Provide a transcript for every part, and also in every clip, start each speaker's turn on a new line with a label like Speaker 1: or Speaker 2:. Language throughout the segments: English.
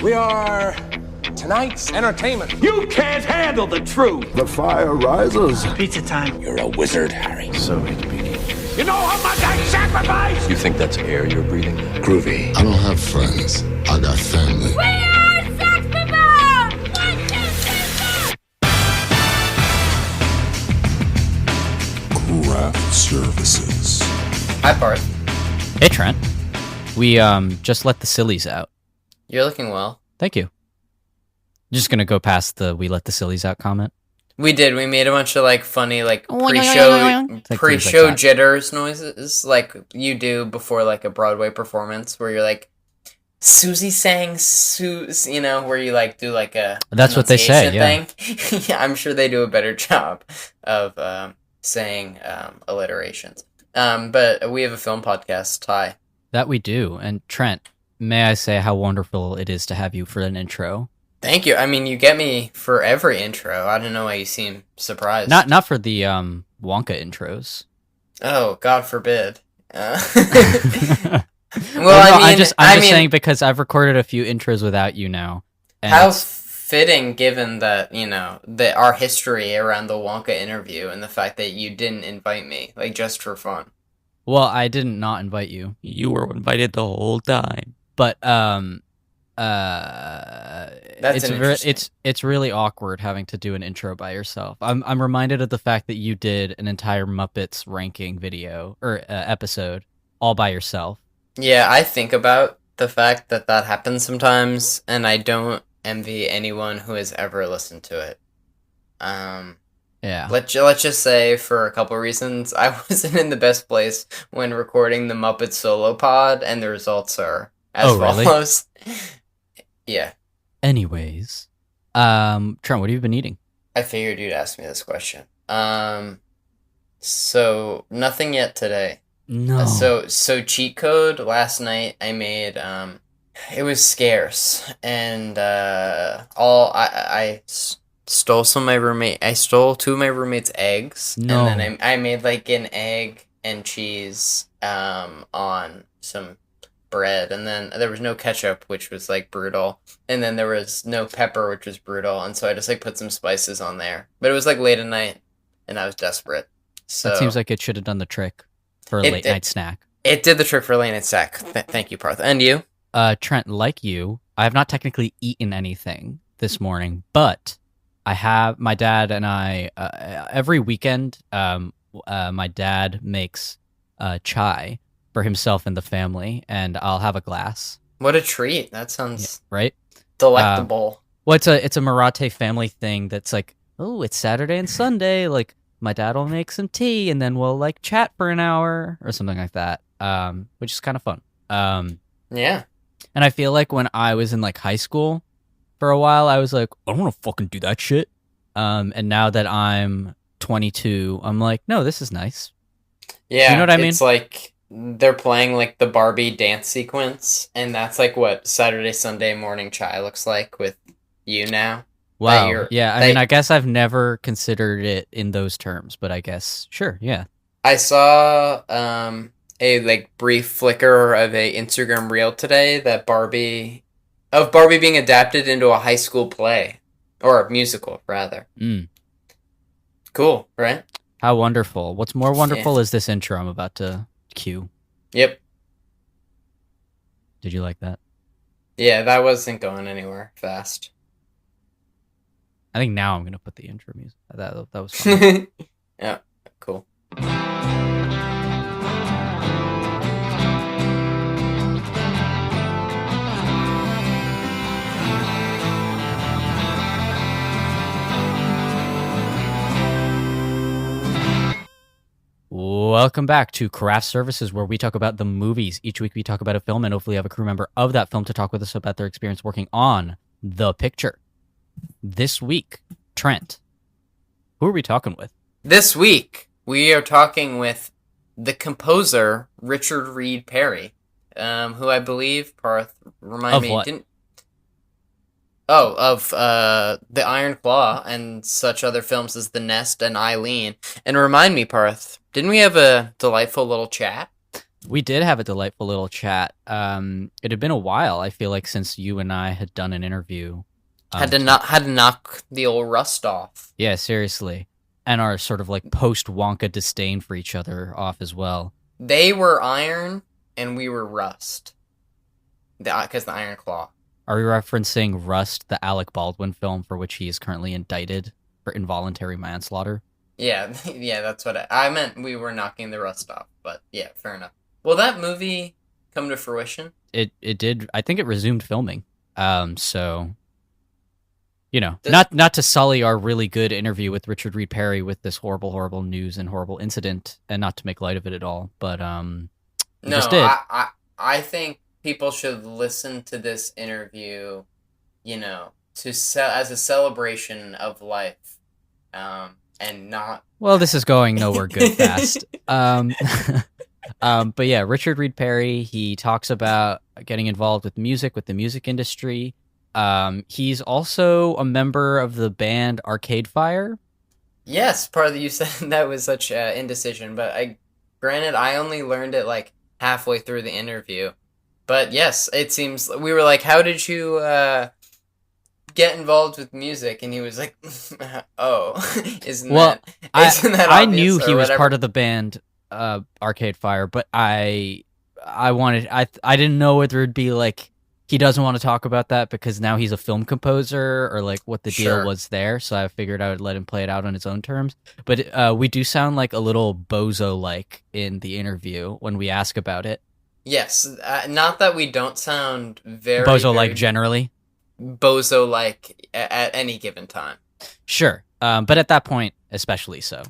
Speaker 1: We are tonight's entertainment.
Speaker 2: You can't handle the truth.
Speaker 3: The fire rises.
Speaker 4: Pizza time.
Speaker 1: You're a wizard, Harry.
Speaker 3: So it begins.
Speaker 2: You know how much I sacrificed?
Speaker 5: You think that's air you're breathing?
Speaker 1: Groovy.
Speaker 3: I don't have friends. I got family.
Speaker 6: We are Sex People! 1, 2, 3, 4!
Speaker 3: Craft Services.
Speaker 7: Hi, Parth.
Speaker 8: Hey, Trent. We just let the sillies out.
Speaker 7: You're looking well.
Speaker 8: Thank you. Just gonna go past the "we let the sillies out" comment.
Speaker 7: We did. We made a bunch of funny
Speaker 8: Like
Speaker 7: pre-show
Speaker 8: that.
Speaker 7: jitters noises like you do before a Broadway performance where you're like Susie sang where you do a
Speaker 8: That's what they say. Yeah.
Speaker 7: thing. Yeah, I'm sure they do a better job of saying alliterations. But we have a film podcast. Hi.
Speaker 8: That we do. And Trent, may I say how wonderful it is to have you for an intro?
Speaker 7: Thank you. I mean, you get me for every intro. I don't know why you seem surprised.
Speaker 8: Not for the Wonka intros.
Speaker 7: Oh, God forbid.
Speaker 8: I'm just saying because I've recorded a few intros without you now. And
Speaker 7: how fitting, given that that our history around the Wonka interview and the fact that you didn't invite me, just for fun.
Speaker 8: Well, I did not invite you. You were invited the whole time. But it's really awkward having to do an intro by yourself. I'm reminded of the fact that you did an entire Muppets ranking video or episode all by yourself.
Speaker 7: Yeah, I think about the fact that happens sometimes, and I don't envy anyone who has ever listened to it.
Speaker 8: Yeah.
Speaker 7: Let's just say, for a couple reasons, I wasn't in the best place when recording the Muppet solo pod, and the results are as follows. Really? Yeah.
Speaker 8: Anyways, Trent, what have you been eating?
Speaker 7: I figured you'd ask me this question. So nothing yet today.
Speaker 8: No.
Speaker 7: So cheat code last night I made. It was scarce, and I stole some of my roommate. I stole 2 of my roommate's eggs,
Speaker 8: no.
Speaker 7: And then I made an egg and cheese on some bread, and then there was no ketchup, which was brutal, and then there was no pepper, which was brutal, and so I just put some spices on there. But it was late at night, and I was desperate. So
Speaker 8: that seems like it should have done the trick for a late night snack.
Speaker 7: It did the trick for a late night snack. Thank you, Parth. And you?
Speaker 8: Trent, like you, I have not technically eaten anything this morning, but I have my dad and I every weekend. My dad makes chai for himself and the family, and I'll have a glass.
Speaker 7: What a treat! That sounds
Speaker 8: right,
Speaker 7: delectable.
Speaker 8: Well, it's a Marathe family thing. That's it's Saturday and Sunday. My dad will make some tea, and then we'll chat for an hour or something like that. Which is kind of fun.
Speaker 7: Yeah.
Speaker 8: And I feel when I was in high school, for a while, I was I don't want to fucking do that shit. And now that I'm 22, I'm no, this is nice.
Speaker 7: Yeah,
Speaker 8: you know what I mean?
Speaker 7: It's they're playing the Barbie dance sequence, and that's what Saturday, Sunday morning chai looks like with you now.
Speaker 8: Wow. Yeah, I mean, I guess I've never considered it in those terms, but I guess, sure, yeah.
Speaker 7: I saw a brief flicker of a Instagram reel today that Barbie being adapted into a high school play, or a musical, rather. Cool, right?
Speaker 8: How wonderful. What's more wonderful is this intro I'm about to cue.
Speaker 7: Yep.
Speaker 8: Did you like that?
Speaker 7: Yeah, that wasn't going anywhere fast.
Speaker 8: I think now I'm going to put the intro music. That was fun.
Speaker 7: Yeah, cool.
Speaker 8: Welcome back to Craft Services, where we talk about the movies. Each week we talk about a film and hopefully have a crew member of that film to talk with us about their experience working on the picture. This week, Trent, who are we talking with?
Speaker 7: This week, we are talking with the composer, Richard Reed Parry, who I believe, Parth, remind me,
Speaker 8: what?
Speaker 7: didn't... Oh, of The Iron Claw and such other films as The Nest and Eileen. And remind me, Parth, didn't we have a delightful little chat?
Speaker 8: We did have a delightful little chat. It had been a while, I feel like, since you and I had done an interview.
Speaker 7: Had to knock the old rust off.
Speaker 8: Yeah, seriously. And our sort of like post-Wonka disdain for each other off as well.
Speaker 7: They were iron, and we were rust. Because the Iron Claw.
Speaker 8: Are we referencing Rust, the Alec Baldwin film for which he is currently indicted for involuntary manslaughter?
Speaker 7: Yeah, yeah, that's what I meant. We were knocking the rust off, but yeah, fair enough. Will that movie come to fruition?
Speaker 8: It did. I think it resumed filming. So, you know,
Speaker 7: Does-
Speaker 8: not to sully our really good interview with Richard Reed Parry with this horrible news and horrible incident, and not to make light of it at all, but we just did.
Speaker 7: I think people should listen to this interview, you know, as a celebration of life, and not.
Speaker 8: Well, this is going nowhere good fast. But yeah, Richard Reed Parry, he talks about getting involved with music, with the music industry. He's also a member of the band Arcade Fire.
Speaker 7: Yes, part of you said that was such indecision, but granted, I only learned it like halfway through the interview. But yes, it seems we were like, "How did you get involved with music?" And he was like, "Oh, isn't that
Speaker 8: I
Speaker 7: obvious?"
Speaker 8: knew
Speaker 7: or
Speaker 8: he was
Speaker 7: whatever.
Speaker 8: part of the band Arcade Fire, but I didn't know whether it'd be like he doesn't want to talk about that because now he's a film composer or like what the deal
Speaker 7: Sure.
Speaker 8: was there. So I figured I would let him play it out on his own terms. But we do sound like a little bozo like in the interview when we ask about it.
Speaker 7: Yes, not that we don't sound
Speaker 8: Bozo like generally.
Speaker 7: bozo like at any given time.
Speaker 8: Sure. But at that point, especially so.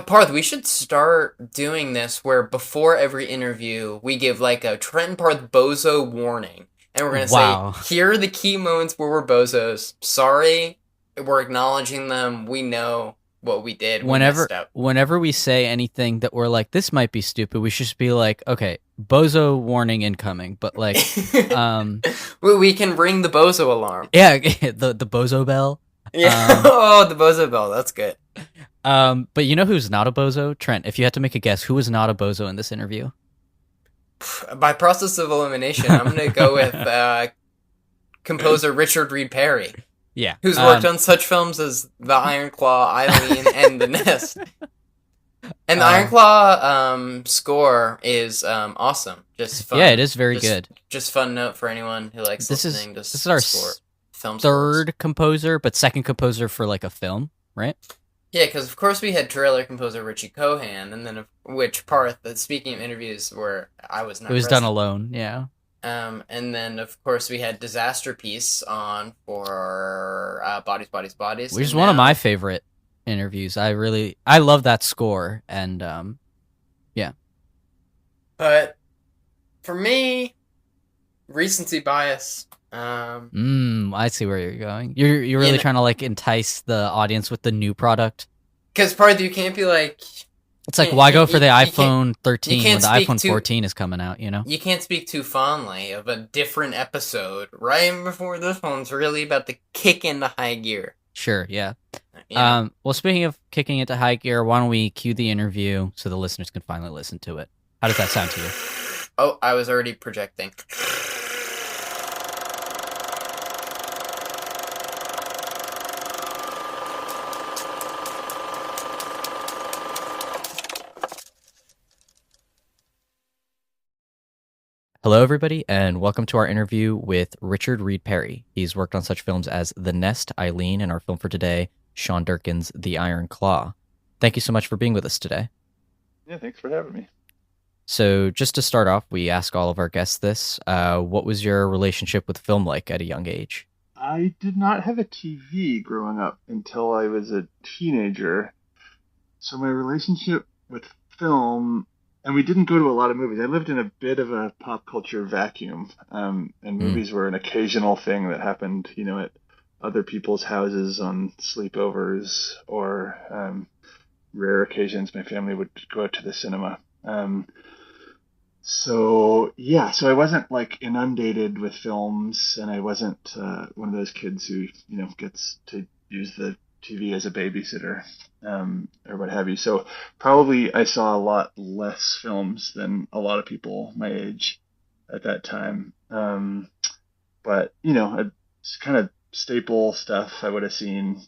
Speaker 7: Parth, we should start doing this where before every interview we give like a Trent and Parth bozo warning. And we're going to
Speaker 8: Wow.
Speaker 7: say, here are the key moments where we're bozos. Sorry, we're acknowledging them. We know what we did. We messed up.
Speaker 8: Whenever we say anything that we're like, this might be stupid, we should just be like, okay, bozo warning incoming. But like,
Speaker 7: we can ring the bozo alarm.
Speaker 8: yeah, the bozo bell.
Speaker 7: Yeah. Oh, the bozo bell. That's good.
Speaker 8: But you know who's not a bozo? Trent, if you had to make a guess, who was not a bozo in this interview?
Speaker 7: By process of elimination, I'm going to go with composer Richard Reed Parry.
Speaker 8: Yeah.
Speaker 7: Who's worked on such films as The Iron Claw, Eileen, and The Nest. And the Iron Claw score is awesome. Just fun.
Speaker 8: Yeah, it is very good.
Speaker 7: Just fun note for anyone who likes listening to
Speaker 8: this is our
Speaker 7: film
Speaker 8: third
Speaker 7: scores.
Speaker 8: composer, but second composer for like a film, right?
Speaker 7: Yeah, because of course we had trailer composer Richie Cohan, and then which Parth, speaking of interviews where I was not
Speaker 8: It was
Speaker 7: present.
Speaker 8: done alone, yeah.
Speaker 7: And then of course we had Disaster Piece on for Bodies, Bodies, Bodies.
Speaker 8: Which is
Speaker 7: and
Speaker 8: one of
Speaker 7: now-
Speaker 8: my favorite interviews. I love that score, and yeah.
Speaker 7: But for me, recency bias.
Speaker 8: I see where you're going. You're really
Speaker 7: know-
Speaker 8: trying to like entice the audience with the new product.
Speaker 7: Because Parth, you can't be like,
Speaker 8: It's like,
Speaker 7: You-
Speaker 8: why
Speaker 7: you-
Speaker 8: go for the
Speaker 7: you can't-
Speaker 8: iPhone 13
Speaker 7: you
Speaker 8: when
Speaker 7: can't
Speaker 8: the
Speaker 7: speak
Speaker 8: iPhone
Speaker 7: to-
Speaker 8: 14 is coming out, you know?
Speaker 7: you can't speak too fondly of a different episode right before this one's really about to kick into high gear.
Speaker 8: Sure, yeah.
Speaker 7: You know?
Speaker 8: Well, speaking of kicking into high gear, why don't we cue the interview so the listeners can finally listen to it? How does that sound to you?
Speaker 7: Oh, I was already projecting.
Speaker 8: Hello, everybody, and welcome to our interview with Richard Reed Parry. He's worked on such films as The Nest, Eileen, and our film for today, Sean Durkin's The Iron Claw. Thank you so much for being with us today.
Speaker 4: Yeah, thanks for having me.
Speaker 8: So, just to start off, we ask all of our guests this. What was your relationship with film like at a young age?
Speaker 4: I did not have a TV growing up until I was a teenager. So my relationship with film, and we didn't go to a lot of movies. I lived in a bit of a pop culture vacuum, and movies were an occasional thing that happened, you know, at other people's houses on sleepovers or rare occasions my family would go out to the cinema. So I wasn't like inundated with films, and I wasn't one of those kids who, you know, gets to use the TV as a babysitter, or what have you. So probably I saw a lot less films than a lot of people my age at that time. But it's kind of staple stuff I would have seen.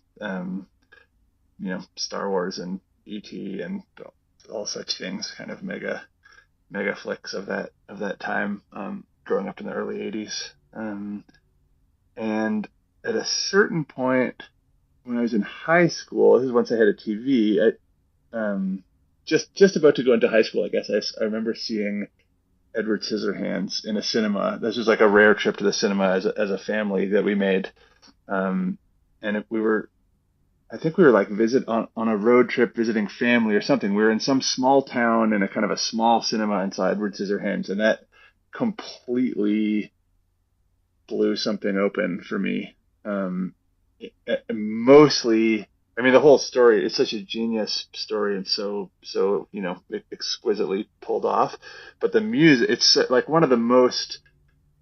Speaker 4: Star Wars and E.T. and all such things, kind of mega flicks of that time, growing up in the early 80s. And at a certain point when I was in high school, this is once I had a TV, just about to go into high school, I guess, I remember seeing Edward Scissorhands in a cinema. This was like a rare trip to the cinema as a family that we made. And I think we were like on a road trip visiting family or something. We were in some small town in a kind of a small cinema and saw Edward Scissorhands, and that completely blew something open for me. Mostly, I mean, the whole story is such a genius story and so exquisitely pulled off. But the music, it's like one of the most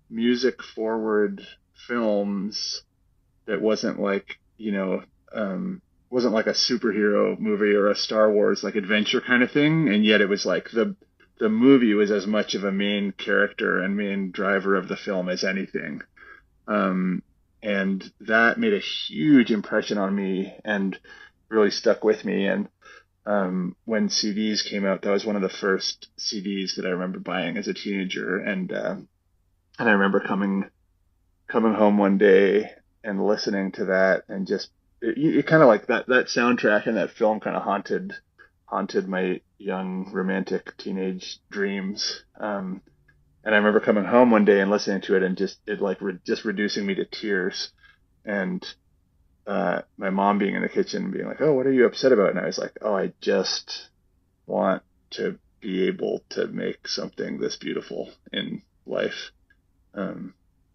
Speaker 4: music forward films that wasn't like wasn't like a superhero movie or a Star Wars like adventure kind of thing, and yet it was like the movie was as much of a main character and main driver of the film as anything. And that made a huge impression on me and really stuck with me. And when CDs came out, that was one of the first CDs that I remember buying as a teenager. And I remember coming home one day and listening to that, and just it kind of like that soundtrack and that film kind of haunted my young romantic teenage dreams. And I remember coming home one day and listening to it, and just reducing me to tears. And my mom being in the kitchen being like, "Oh, what are you upset about?" And I was like, "Oh, I just want to be able to make something this beautiful in life." So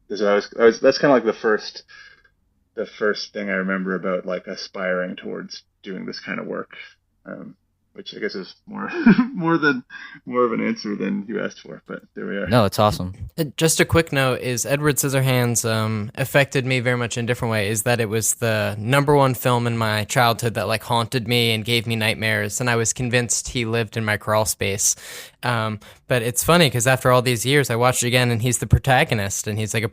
Speaker 4: that's kind of like the first thing I remember about like aspiring towards doing this kind of work, which I guess is more of an answer than you asked for, but there we are.
Speaker 8: No, it's awesome.
Speaker 7: Just a quick note is Edward Scissorhands affected me very much in a different way, is that it was the number one film in my childhood that like haunted me and gave me nightmares, and I was convinced he lived in my crawl space. But it's funny because after all these years, I watched it again, and he's the protagonist, and he's like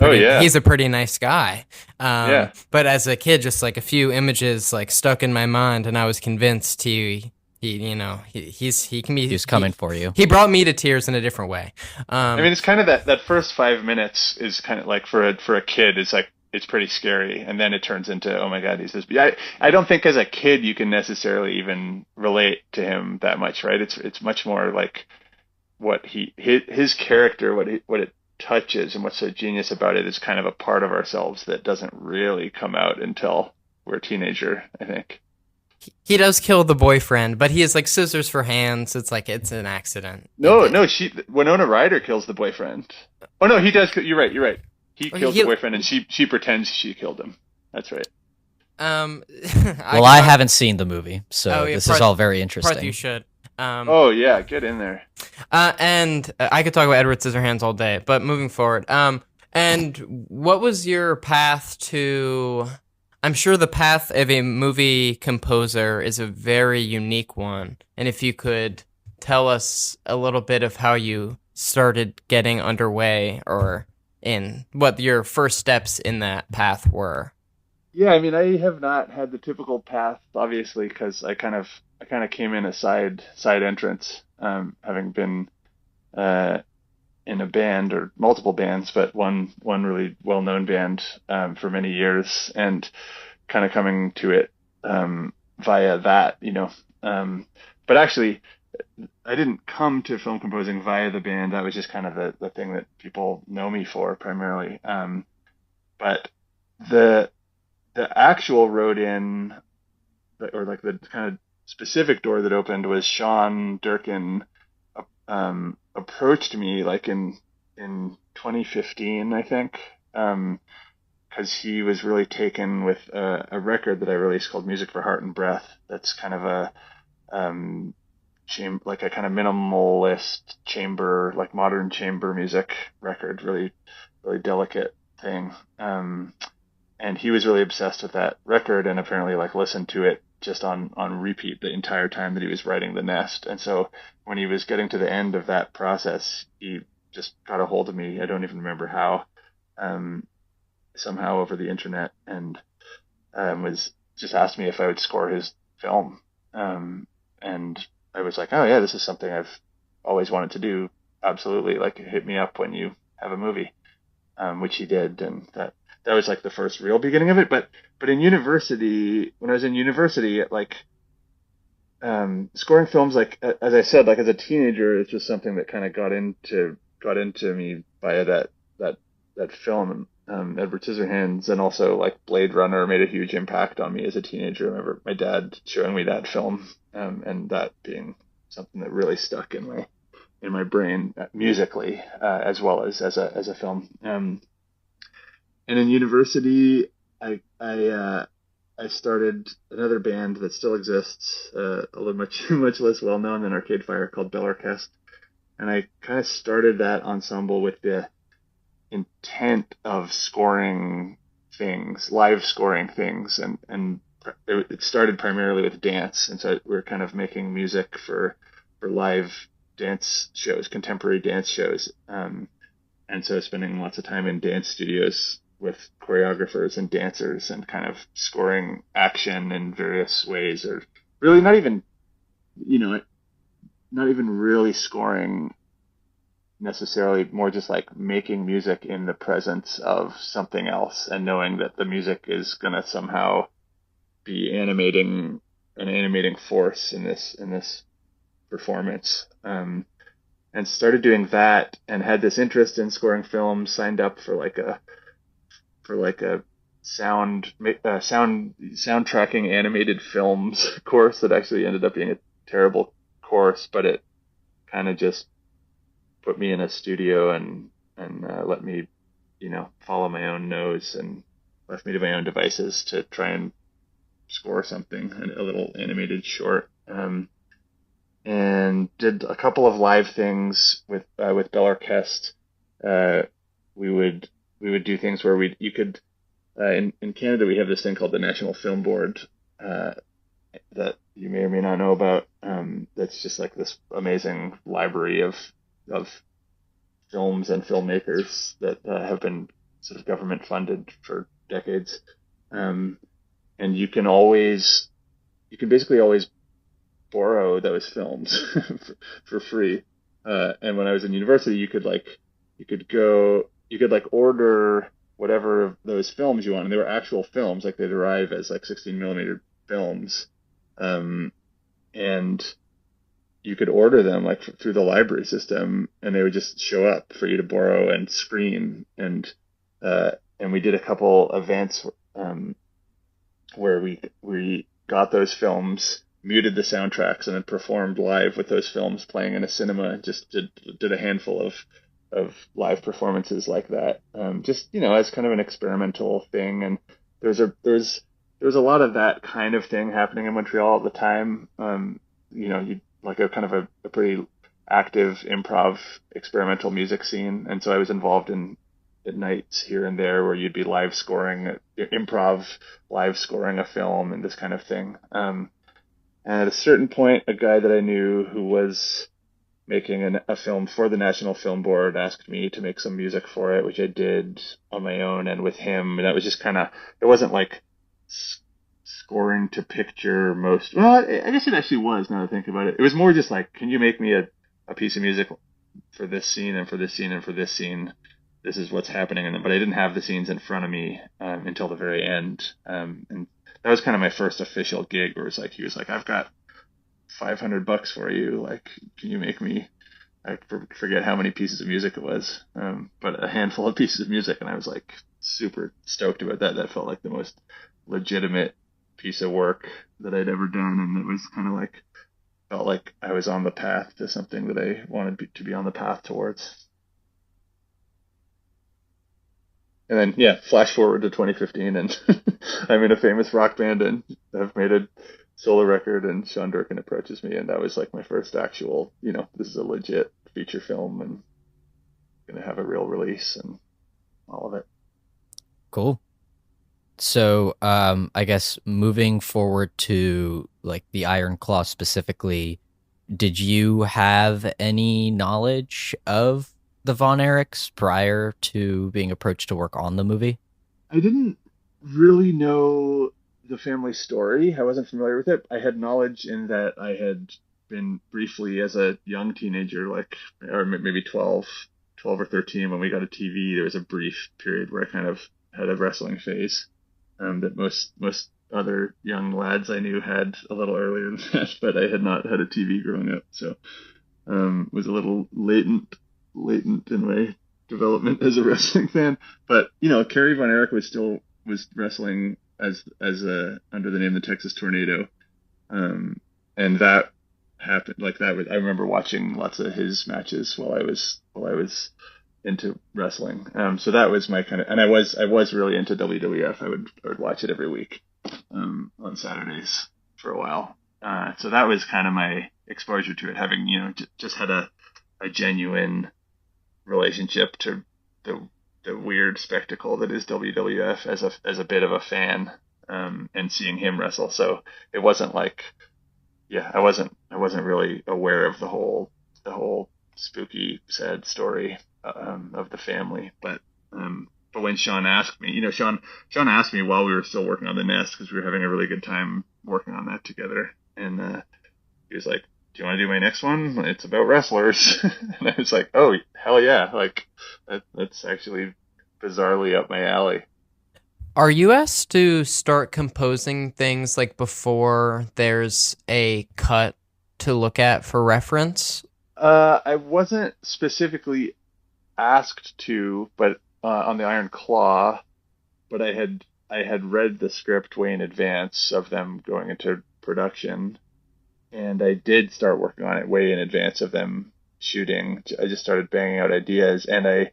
Speaker 7: he's a pretty nice guy. But as a kid, just like a few images like stuck in my mind, and I was convinced he can be.
Speaker 8: He's coming for you.
Speaker 7: He brought me to tears in a different way.
Speaker 4: I mean, it's kind of that first 5 minutes is kind of like for a kid, it's like it's pretty scary, and then it turns into, oh my God, he's this. I don't think as a kid you can necessarily even relate to him that much, right? It's much more like what his character, what it touches, and what's so genius about it is kind of a part of ourselves that doesn't really come out until we're a teenager, I think.
Speaker 7: He does kill the boyfriend, but he has like scissors for hands. It's like it's an accident.
Speaker 4: No, Winona Ryder kills the boyfriend. Oh no, he does. You're right. He kills the boyfriend, and she pretends she killed him. That's right.
Speaker 8: I haven't seen the movie, so this is all very interesting.
Speaker 7: Parth, you should.
Speaker 4: Oh yeah, get in there.
Speaker 7: And I could talk about Edward Scissorhands all day, but moving forward. And what was your path to? I'm sure the path of a movie composer is a very unique one. And if you could tell us a little bit of how you started getting underway, or in what your first steps in that path were.
Speaker 4: Yeah, I mean, I have not had the typical path, obviously, because I kind of came in a side entrance, having been in a band or multiple bands, but one really well-known band for many years, and kind of coming to it via that, but actually I didn't come to film composing via the band. That was just kind of the thing that people know me for primarily. But the actual road in, or like the kind of specific door that opened, was Sean Durkin approached me like in 2015, I think, because he was really taken with a record that I released called Music for Heart and Breath. That's kind of a like a kind of minimalist chamber, like modern chamber music record, really, really delicate thing. and he was really obsessed with that record, and apparently like listened to it just on repeat the entire time that he was writing The Nest. And so when he was getting to the end of that process, he just got a hold of me. I don't even remember how, somehow over the internet, and was just asked me if I would score his film. And I was like, oh yeah, this is something I've always wanted to do. Absolutely. Like, hit me up when you have a movie, which he did. And that was like the first real beginning of it. But in university, when I was in university, like, scoring films, like, as I said, like as a teenager, it's just something that kind of got into me via that film, Edward Scissorhands, and also like Blade Runner made a huge impact on me as a teenager. I remember my dad showing me that film, and that being something that really stuck in my brain musically, as well as a film. And in university, I started another band that still exists, a little much less well known than Arcade Fire, called Velazquez. And I kind of started that ensemble with the intent of scoring things, live scoring things, and it started primarily with dance, and so we're kind of making music for live dance shows, contemporary dance shows, and so spending lots of time in dance studios with choreographers and dancers, and kind of scoring action in various ways, or really not even really scoring necessarily, more just like making music in the presence of something else, and knowing that the music is going to somehow be an animating force in this performance. And started doing that, and had this interest in scoring films, signed up for like a soundtracking animated films course that actually ended up being a terrible course, but it kind of just put me in a studio and let me, follow my own nose, and left me to my own devices to try and score something, a little animated short. And did a couple of live things with Bellarquest. We would do things where you could, in Canada, we have this thing called the National Film Board, that you may or may not know about. That's just like this amazing library of films and filmmakers that have been sort of government funded for decades. And you can basically always borrow those films for free. And when I was in university, you could order whatever of those films you want, and they were actual films, like they'd arrive as like 16mm films. And you could order them like through the library system, and they would just show up for you to borrow and screen. And we did a couple events where we got those films, muted the soundtracks, and then performed live with those films playing in a cinema, and just did a handful of live performances like that, as kind of an experimental thing. And there's a lot of that kind of thing happening in Montreal at the time. You like a kind of a pretty active improv experimental music scene, and so I was involved in at nights here and there where you'd be live scoring a film and this kind of thing. And at a certain point, a guy that I knew who was making a film for the National Film Board asked me to make some music for it, which I did on my own and with him. And that was just kind of, it wasn't like scoring to picture most. Well, I guess it actually was, now that I think about it. It was more just like, can you make me a piece of music for this scene and for this scene and for this scene? This is what's happening in them. But I didn't have the scenes in front of me until the very end. And that was kind of my first official gig, where he was like, I've got $500 for you. Like, can you make me, I forget how many pieces of music it was, but a handful of pieces of music. And I was like super stoked about that. That felt like the most legitimate piece of work that I'd ever done. And it was kind of like, felt like I was on the path to something that I wanted to be on the path towards. And then, yeah, flash forward to 2015, and I'm in a famous rock band, and I've made a solo record, and Sean Durkin approaches me, and that was like my first actual, this is a legit feature film, and going to have a real release and all of it.
Speaker 8: Cool. So, I guess moving forward to like the Iron Claw specifically, did you have any knowledge of the Von Erichs prior to being approached to work on the movie?
Speaker 4: I didn't really know the family story. I wasn't familiar with it. I had knowledge in that I had been briefly as a young teenager, like, or maybe 12 or 13, when we got a TV, there was a brief period where I kind of had a wrestling phase that most other young lads I knew had a little earlier than that, but I had not had a TV growing up, so was a little latent in my development as a wrestling fan. But Kerry Von Erich was wrestling as under the name the Texas Tornado, and that happened like that. I remember watching lots of his matches while I was into wrestling. So that was my kind of, and I was really into WWF. I would watch it every week on Saturdays for a while. So that was kind of my exposure to it, having just had a genuine relationship to the weird spectacle that is WWF as a bit of a fan, and seeing him wrestle. So it wasn't like, I wasn't really aware of the whole spooky, sad story of the family. But when Sean asked me, Sean asked me while we were still working on The Nest, because we were having a really good time working on that together, and he was like, "Do you want to do my next one? It's about wrestlers." And I was like, "Oh, hell yeah!" Like that's actually bizarrely up my alley.
Speaker 5: Are you asked to start composing things like before there's a cut to look at for reference?
Speaker 4: I wasn't specifically asked to, but on the Iron Claw, but I had read the script way in advance of them going into production, and I did start working on it way in advance of them shooting. I just started banging out ideas, and I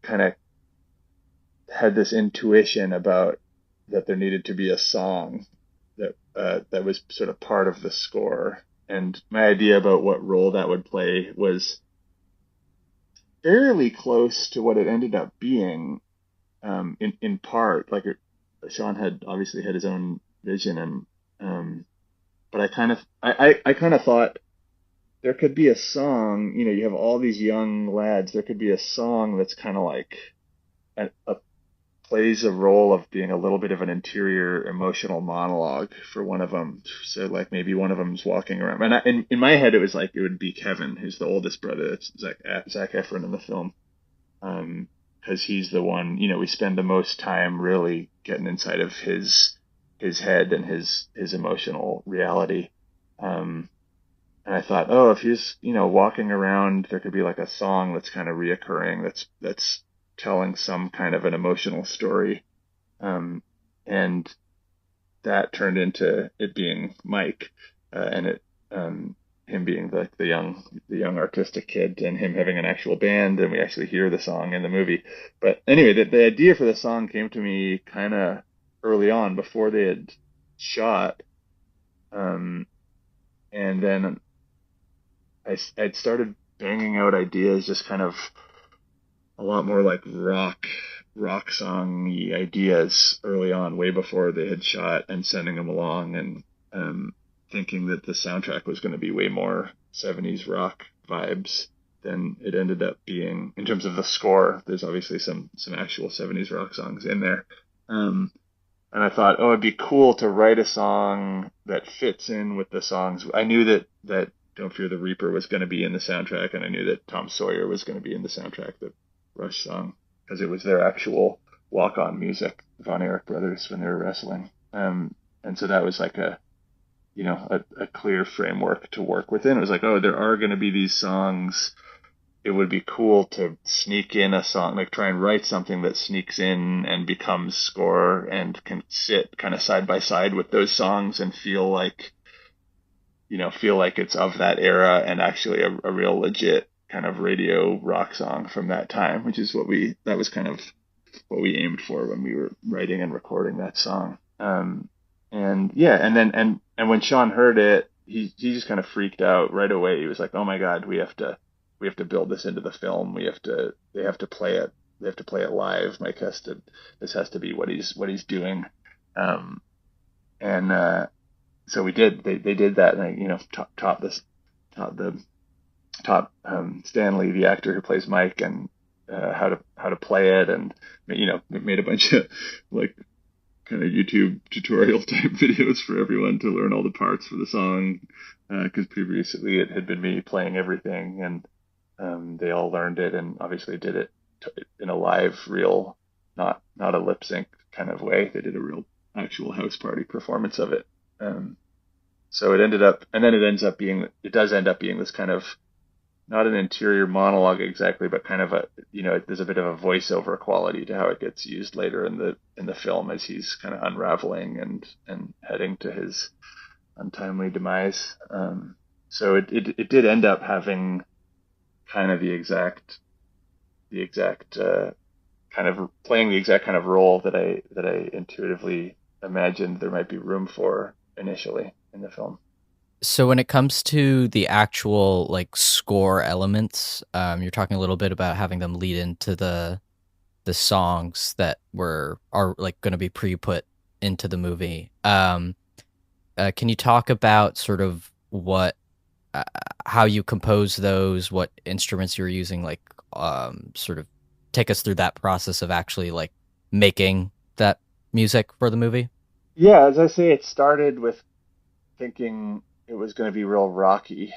Speaker 4: kind of had this intuition about that there needed to be a song that was sort of part of the score. And my idea about what role that would play was fairly close to what it ended up being, in part. Like Sean had obviously had his own vision, and but I kind of thought there could be a song. You have all these young lads. There could be a song that's kind of like plays a role of being a little bit of an interior emotional monologue for one of them. So like maybe one of them's walking around, and in my head it was like it would be Kevin, who's the oldest brother. It's Zac Efron in the film, because he's the one. We spend the most time really getting inside of his head and his emotional reality. And I thought, oh, if he's walking around, there could be like a song that's kind of reoccurring. That's telling some kind of an emotional story, and that turned into it being Mike, and him being the young artistic kid, and him having an actual band, and we actually hear the song in the movie. But anyway, the idea for the song came to me kind of early on, before they had shot, and then I'd started banging out ideas, just kind of a lot more like rock song-y ideas early on, way before they had shot, and sending them along, and thinking that the soundtrack was going to be way more 70s rock vibes than it ended up being in terms of the score. There's obviously some actual 70s rock songs in there. And I thought, oh, it'd be cool to write a song that fits in with the songs. I knew that Don't Fear the Reaper was going to be in the soundtrack, and I knew that Tom Sawyer was going to be in the soundtrack, the Rush song, because it was their actual walk-on music, Von Erich brothers, when they were wrestling. And so that was like a clear framework to work within. It was like, oh, there are going to be these songs. It would be cool to sneak in a song, like try and write something that sneaks in and becomes score and can sit kind of side by side with those songs and feel like it's of that era and actually a real legit kind of radio rock song from that time, which is that was kind of what we aimed for when we were writing and recording that song. And when Sean heard it, he just kind of freaked out right away. He was like, "Oh my God, we have to build this into the film. They have to play it they have to play it live. Mike this has to be what he's doing. So we did. They did that, and I taught Stanley, the actor who plays Mike, and how to play it, and made a bunch of like kind of YouTube tutorial type videos for everyone to learn all the parts for the song, because previously it had been me playing everything, and they all learned it, and obviously did it in a live, real, not a lip sync kind of way. They did a real actual house party performance of it. So it ends up being this kind of, not an interior monologue exactly, but kind of there's a bit of a voiceover quality to how it gets used later in the film as he's kind of unraveling and heading to his untimely demise. So it did end up having kind of the exact kind of playing the exact kind of role that I intuitively imagined there might be room for initially in the film.
Speaker 8: So when it comes to the actual like score elements, you're talking a little bit about having them lead into the songs that are like going to be pre-put into the movie. Can you talk about sort of how you compose those, what instruments you're using, like sort of take us through that process of actually like making that music for the movie?
Speaker 4: Yeah, as I say, it started with thinking it was going to be real rocky.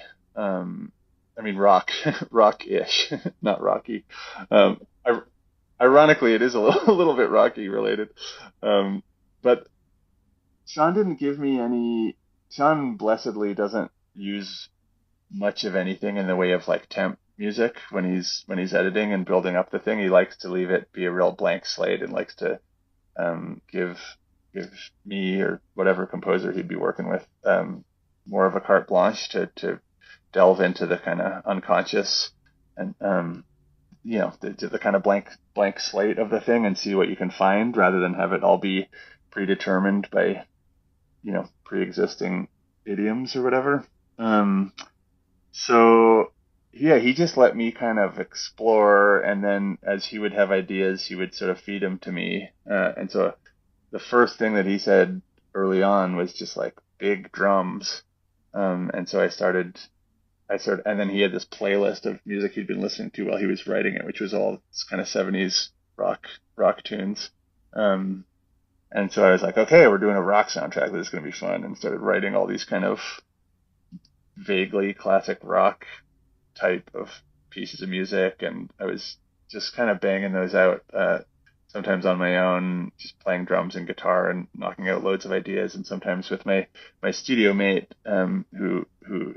Speaker 4: Rock-ish, not rocky. Ironically, it is a little bit rocky related. But Sean didn't give me any. Sean blessedly doesn't use much of anything in the way of like temp music when he's editing and building up the thing. He likes to leave it be a real blank slate and likes to give me or whatever composer he'd be working with more of a carte blanche to delve into the kind of unconscious and the kind of blank slate of the thing and see what you can find, rather than have it all be predetermined by pre-existing idioms or whatever. So yeah, he just let me kind of explore, and then as he would have ideas, he would sort of feed them to me. And so the first thing that he said early on was just like big drums. And so I started, and then he had this playlist of music he'd been listening to while he was writing it, which was all this kind of 70s rock tunes. And so I was like, okay, we're doing a rock soundtrack. This is going to be fun. And started writing all these kind of vaguely classic rock type of pieces of music. And I was just kind of banging those out, sometimes on my own, just playing drums and guitar and knocking out loads of ideas. And sometimes with my studio mate, who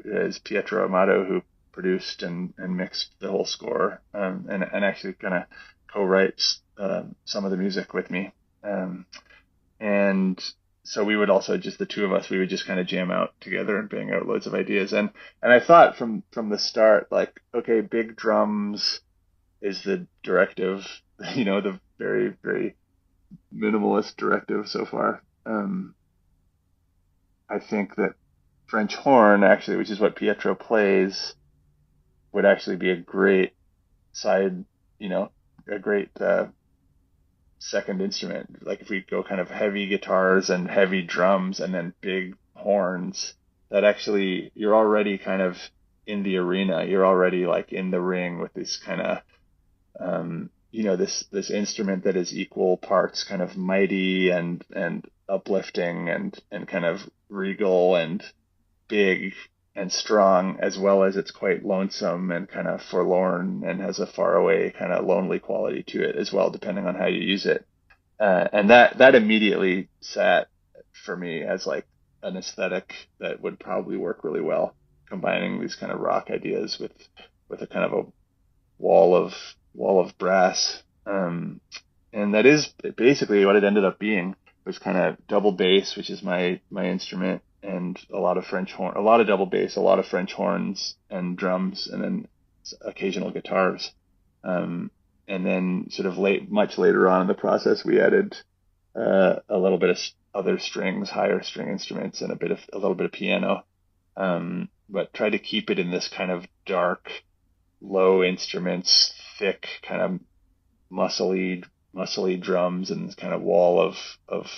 Speaker 4: is Pietro Amato, who produced and mixed the whole score, and actually kind of co-writes some of the music with me. And so we would also, just the two of us, we would just kind of jam out together and bang out loads of ideas. And I thought from the start, like, okay, big drums is the directive, the very, very minimalist directive so far. I think that French horn, actually, which is what Pietro plays, would actually be a great side, a great second instrument. Like if we go kind of heavy guitars and heavy drums and then big horns, that actually, you're already kind of in the arena. You're already like in the ring with this kind of, this instrument that is equal parts kind of mighty and uplifting and kind of regal and big and strong, as well as it's quite lonesome and kind of forlorn and has a faraway kind of lonely quality to it as well, depending on how you use it. And that immediately sat for me as like an aesthetic that would probably work really well, combining these kind of rock ideas with a kind of a wall of brass. And that is basically what it ended up being, was kind of double bass, which is my instrument, and a lot of double bass, a lot of French horns and drums, and then occasional guitars. And then sort of much later on in the process, we added a little bit of other strings, higher string instruments, and a little bit of piano. But tried to keep it in this kind of dark, low instruments, thick kind of muscly drums and this kind of wall of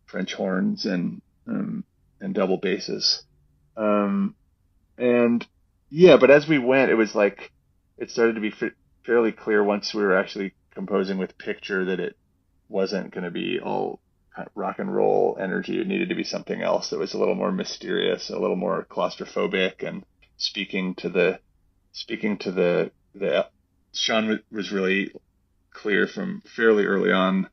Speaker 4: French horns and double basses. And yeah, but as we went, it was like it started to be fairly clear once we were actually composing with picture that it wasn't going to be all kind of rock and roll energy. It needed to be something else that was a little more mysterious, a little more claustrophobic, and speaking to the Sean was really clear from fairly early on.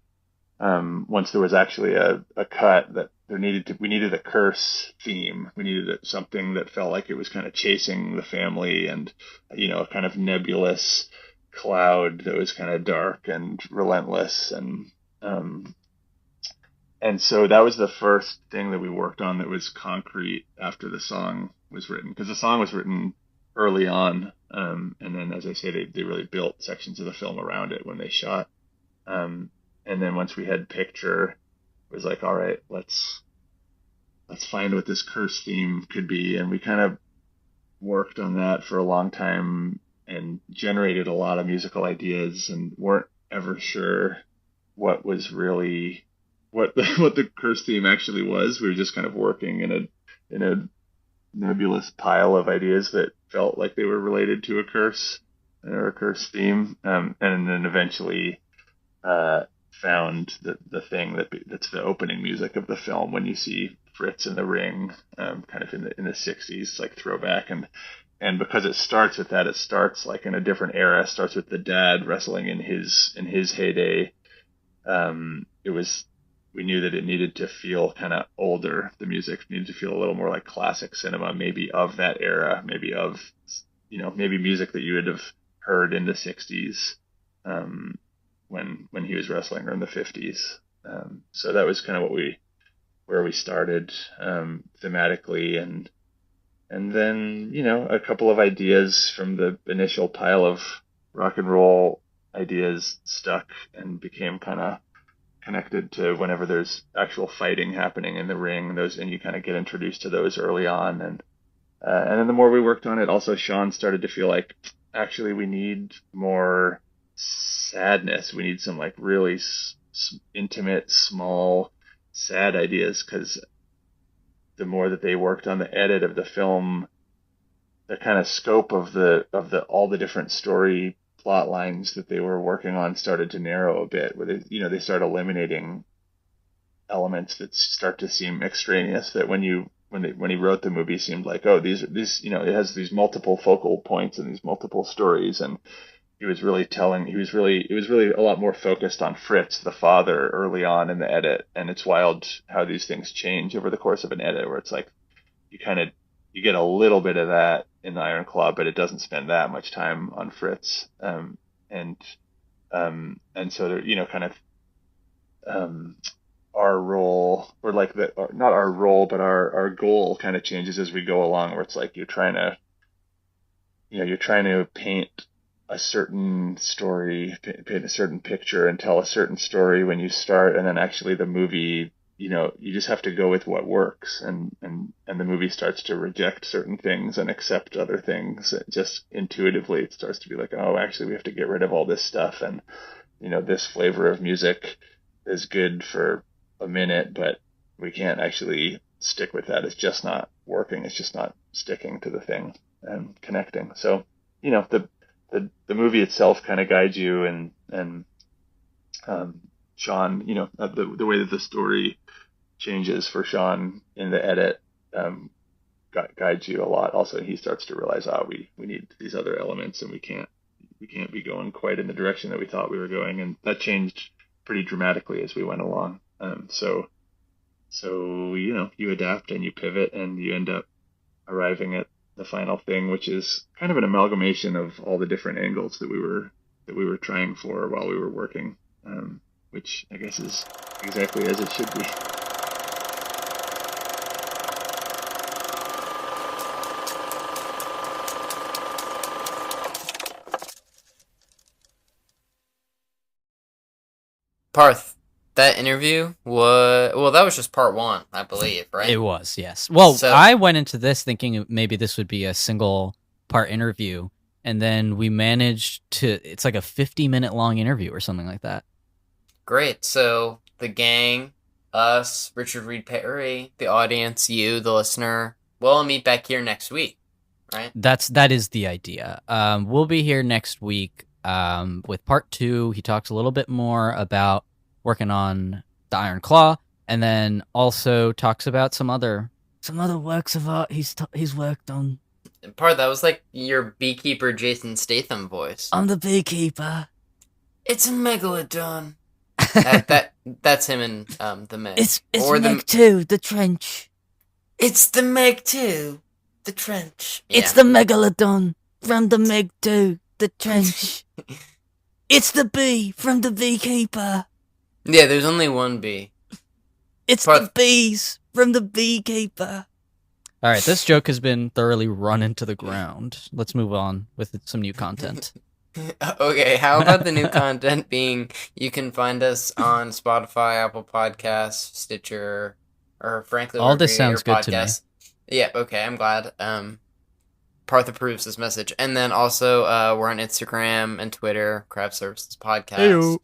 Speaker 4: Once there was actually a cut that we needed a curse theme. We needed something that felt like it was kind of chasing the family, and a kind of nebulous cloud that was kind of dark and relentless, and so that was the first thing that we worked on that was concrete after the song was written, because the song was written early on, and then, as I say, they really built sections of the film around it when they shot. And then once we had picture, it was like, all right, let's find what this curse theme could be. And we kind of worked on that for a long time and generated a lot of musical ideas and weren't ever sure what was really what the curse theme actually was. We were just kind of working in a nebulous pile of ideas that felt like they were related to a curse or a curse theme, and then eventually found the thing that's the opening music of the film when you see Fritz in the ring, kind of in the 60s, like throwback, and because it starts with that, it starts like in a different era. It starts with the dad wrestling in his heyday. We knew that it needed to feel kind of older. The music needed to feel a little more like classic cinema, maybe of that era, maybe of maybe music that you would have heard in the 60s. When he was wrestling, or in the 50s. So that was kind of where we started thematically, and then a couple of ideas from the initial pile of rock and roll ideas stuck and became kind of connected to whenever there's actual fighting happening in the ring. And you kind of get introduced to those early on, and then the more we worked on it, also Sean started to feel like actually we need more sadness. We need some like really intimate, small, sad ideas, because the more that they worked on the edit of the film, the kind of scope of all the different story plot lines that they were working on started to narrow a bit, where they start eliminating elements that start to seem extraneous, that when he wrote the movie seemed like, oh, these it has these multiple focal points and these multiple stories, and it was really a lot more focused on Fritz, the father, early on in the edit. And it's wild how these things change over the course of an edit, where it's like you get a little bit of that in the Iron Claw, but it doesn't spend that much time on Fritz. And so there, kind of our role, or like not our role, but our goal kind of changes as we go along, where it's like you're trying to paint a certain story, paint a certain picture, and tell a certain story when you start, and then actually the movie, you just have to go with what works, and the movie starts to reject certain things and accept other things. Just intuitively, it starts to be like, oh, actually we have to get rid of all this stuff, and this flavor of music is good for a minute, but we can't actually stick with that. It's just not working. It's just not sticking to the thing and connecting. So the movie itself kind of guides you, and Sean, the way that the story changes for Sean in the edit guides you a lot. Also, he starts to realize, we need these other elements, and we can't be going quite in the direction that we thought we were going, and that changed pretty dramatically as we went along. So you adapt and you pivot, and you end up arriving at the final thing, which is kind of an amalgamation of all the different angles that we were trying for while we were working, which I guess is exactly as it should be.
Speaker 7: Parth, that interview that was just part one, I believe, right?
Speaker 8: It was, yes. Well,
Speaker 7: So-
Speaker 8: I went into this thinking maybe this would be a single part interview, and then we managed to. It's like a 50-minute long interview or something like that.
Speaker 7: Great. So the gang, us, Richard Reed Parry, the audience, you, the listener, we'll all meet back here next week, right?
Speaker 8: That is the idea. We'll be here next week with part 2. He talks a little bit more about working on the Iron Claw, and then also talks about some other works of art he's worked on.
Speaker 7: Part that was like your beekeeper Jason Statham voice.
Speaker 8: I'm the beekeeper.
Speaker 7: It's a megalodon. That's him in the Meg.
Speaker 8: It's Meg 2, the trench.
Speaker 7: It's the Meg 2, the trench.
Speaker 8: It's the megalodon from the Meg 2, the trench. It's the bee from the beekeeper.
Speaker 7: Yeah, there's only one bee.
Speaker 8: It's the bees from the beekeeper. All right, this joke has been thoroughly run into the ground. Let's move on with some new content.
Speaker 7: Okay, how about the new content being you can find us on Spotify, Apple Podcasts, Stitcher, or frankly,
Speaker 8: all this sounds good to me.
Speaker 7: Yeah, okay, I'm glad. Parth approves this message. And then also, we're on Instagram and Twitter, Craft Services Podcast.
Speaker 8: Heyo.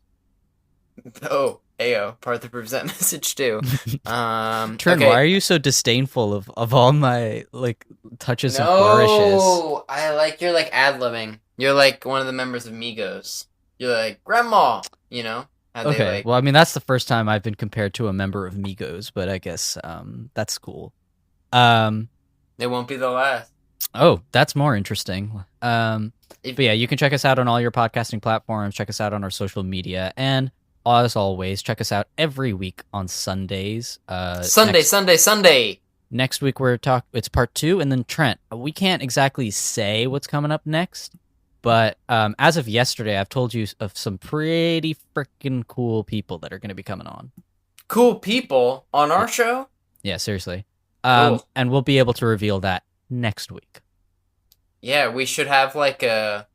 Speaker 7: Oh, ayo, Parth approves that message too.
Speaker 8: Trent,
Speaker 7: okay.
Speaker 8: why are you so disdainful of all my like touches and flourishes?
Speaker 7: No, I like you're like ad-libbing. You're like one of the members of Migos. You're like grandma, you know? How they,
Speaker 8: Okay,
Speaker 7: like...
Speaker 8: well, I mean that's the first time I've been compared to a member of Migos, but I guess that's cool.
Speaker 7: It won't be the last.
Speaker 8: Oh, that's more interesting. But yeah, you can check us out on all your podcasting platforms. Check us out on our social media, and as always, check us out every week on Sundays.
Speaker 7: Sunday.
Speaker 8: Next week it's part 2, and then Trent. We can't exactly say what's coming up next, but as of yesterday, I've told you of some pretty freaking cool people that are going to be coming on.
Speaker 7: Cool people on our show?
Speaker 8: Yeah, seriously.
Speaker 7: Cool.
Speaker 8: And we'll be able to reveal that next week.
Speaker 7: Yeah, we should have like a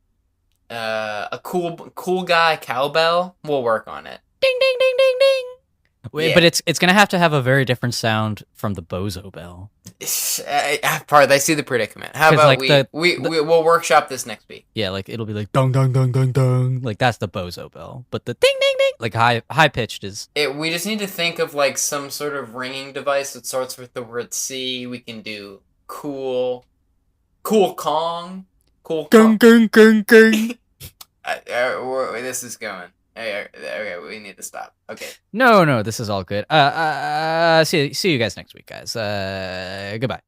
Speaker 7: cool guy cowbell. We'll work on it.
Speaker 8: Ding ding ding ding ding.
Speaker 7: Yeah.
Speaker 8: But it's gonna have to have a very different sound from the bozo bell.
Speaker 7: Parth, I see the predicament. How about
Speaker 8: like
Speaker 7: we'll workshop this next week?
Speaker 8: Yeah, like it'll be like dong dong dong dong dong. Like that's the bozo bell. But the ding ding ding, like high pitched is.
Speaker 7: We just need to think of like some sort of ringing device that starts with the word C. We can do cool Kong.
Speaker 8: Gung gung gung gung.
Speaker 7: This is going. Okay, we need to stop. Okay.
Speaker 8: No, this is all good. See you guys next week, guys. Goodbye.